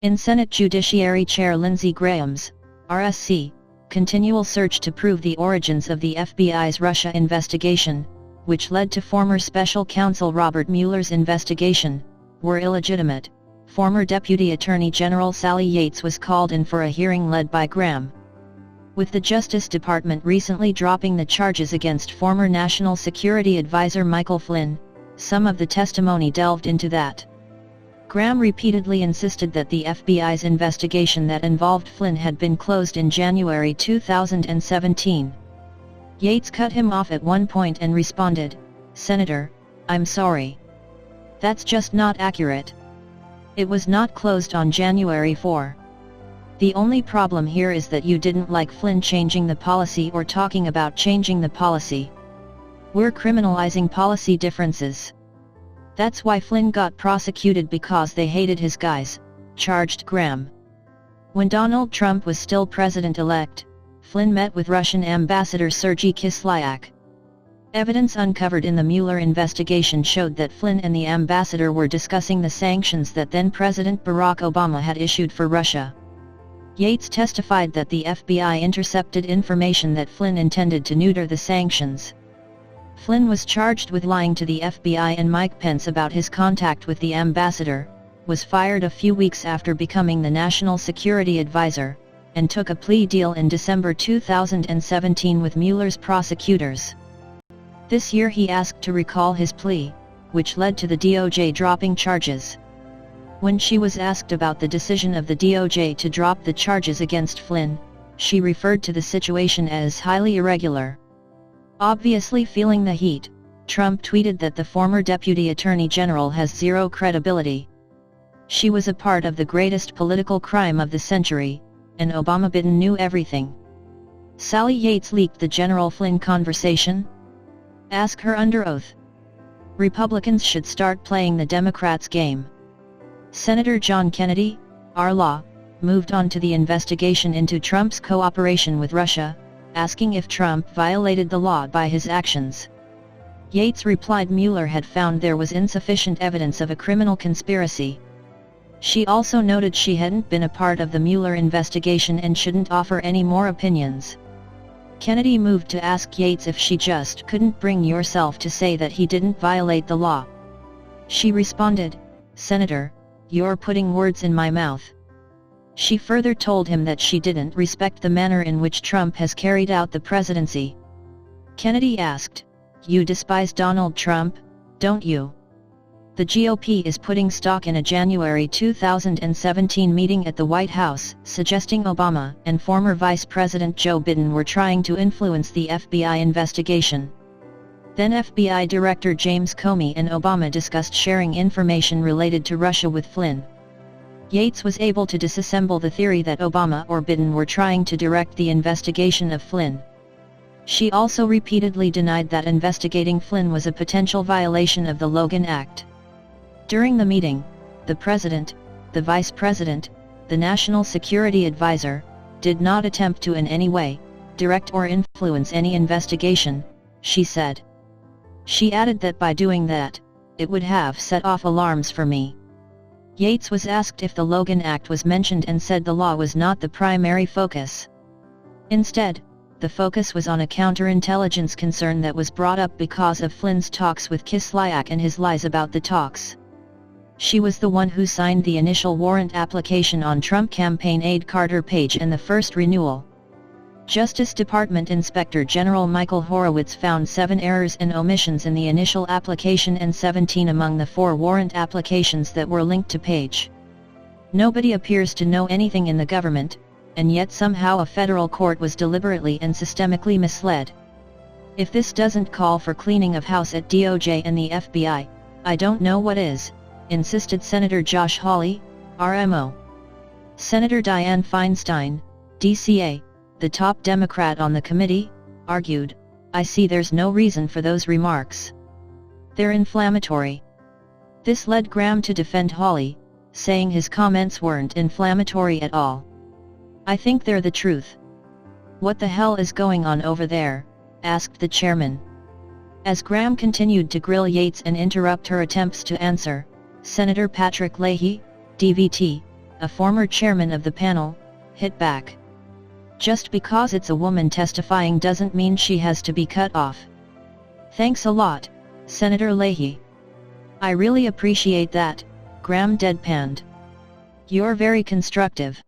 In Senate Judiciary Chair Lindsey Graham's, RSC, continual search to prove the origins of the FBI's Russia investigation, which led to former special counsel Robert Mueller's investigation, were illegitimate, former Deputy Attorney General Sally Yates was called in for a hearing led by Graham. With the Justice Department recently dropping the charges against former National Security Advisor Michael Flynn, some of the testimony delved into that. Graham repeatedly insisted that the FBI's investigation that involved Flynn had been closed in January 2017. Yates cut him off at one point and responded, "Senator, I'm sorry. That's just not accurate. It was not closed on January 4. The only problem here is that you didn't like Flynn changing the policy or talking about changing the policy. We're criminalizing policy differences. That's why Flynn got prosecuted, because they hated his guys," charged Graham. When Donald Trump was still president-elect, Flynn met with Russian Ambassador Sergei Kislyak. Evidence uncovered in the Mueller investigation showed that Flynn and the ambassador were discussing the sanctions that then-President Barack Obama had issued for Russia. Yates testified that the FBI intercepted information that Flynn intended to neuter the sanctions. Flynn was charged with lying to the FBI and Mike Pence about his contact with the ambassador, was fired a few weeks after becoming the National Security Advisor, and took a plea deal in December 2017 with Mueller's prosecutors. This year he asked to recall his plea, which led to the DOJ dropping charges. When she was asked about the decision of the DOJ to drop the charges against Flynn, she referred to the situation as highly irregular. Obviously feeling the heat, Trump tweeted that the former Deputy Attorney General has zero credibility. She was a part of the greatest political crime of the century, and Obama-Biden knew everything. Sally Yates leaked the General Flynn conversation? Ask her under oath. Republicans should start playing the Democrats' game. Senator John Kennedy, R-Law, moved on to the investigation into Trump's cooperation with Russia, asking if Trump violated the law by his actions. Yates replied Mueller had found there was insufficient evidence of a criminal conspiracy. She also noted she hadn't been a part of the Mueller investigation and shouldn't offer any more opinions. Kennedy moved to ask Yates if she just couldn't bring yourself to say that he didn't violate the law. She responded, "Senator, you're putting words in my mouth." She further told him that she didn't respect the manner in which Trump has carried out the presidency. Kennedy asked, "You despise Donald Trump, don't you?" The GOP is putting stock in a January 2017 meeting at the White House, suggesting Obama and former Vice President Joe Biden were trying to influence the FBI investigation. Then FBI Director James Comey and Obama discussed sharing information related to Russia with Flynn. Yates was able to disassemble the theory that Obama or Biden were trying to direct the investigation of Flynn. She also repeatedly denied that investigating Flynn was a potential violation of the Logan Act. During the meeting, the President, the Vice President, the National Security Advisor, did not attempt to in any way direct or influence any investigation, she said. She added that by doing that, it would have set off alarms for me. Yates was asked if the Logan Act was mentioned and said the law was not the primary focus. Instead, the focus was on a counterintelligence concern that was brought up because of Flynn's talks with Kislyak and his lies about the talks. She was the one who signed the initial warrant application on Trump campaign aide Carter Page and the first renewal. Justice Department Inspector General Michael Horowitz found 7 errors and omissions in the initial application and 17 among the 4 warrant applications that were linked to Page. Nobody appears to know anything in the government, and yet somehow a federal court was deliberately and systemically misled. If this doesn't call for cleaning of house at DOJ and the FBI, I don't know what is, insisted Senator Josh Hawley, RMO. Senator Dianne Feinstein, DCA, the top Democrat on the committee, argued, "I see there's no reason for those remarks. They're inflammatory." This led Graham to defend Hawley, saying his comments weren't inflammatory at all. "I think they're the truth." "What the hell is going on over there?" asked the chairman. As Graham continued to grill Yates and interrupt her attempts to answer, Senator Patrick Leahy, DVT, a former chairman of the panel, hit back. Just because it's a woman testifying doesn't mean she has to be cut off. Thanks a lot, Senator Leahy. I really appreciate that, Graham deadpanned. You're very constructive.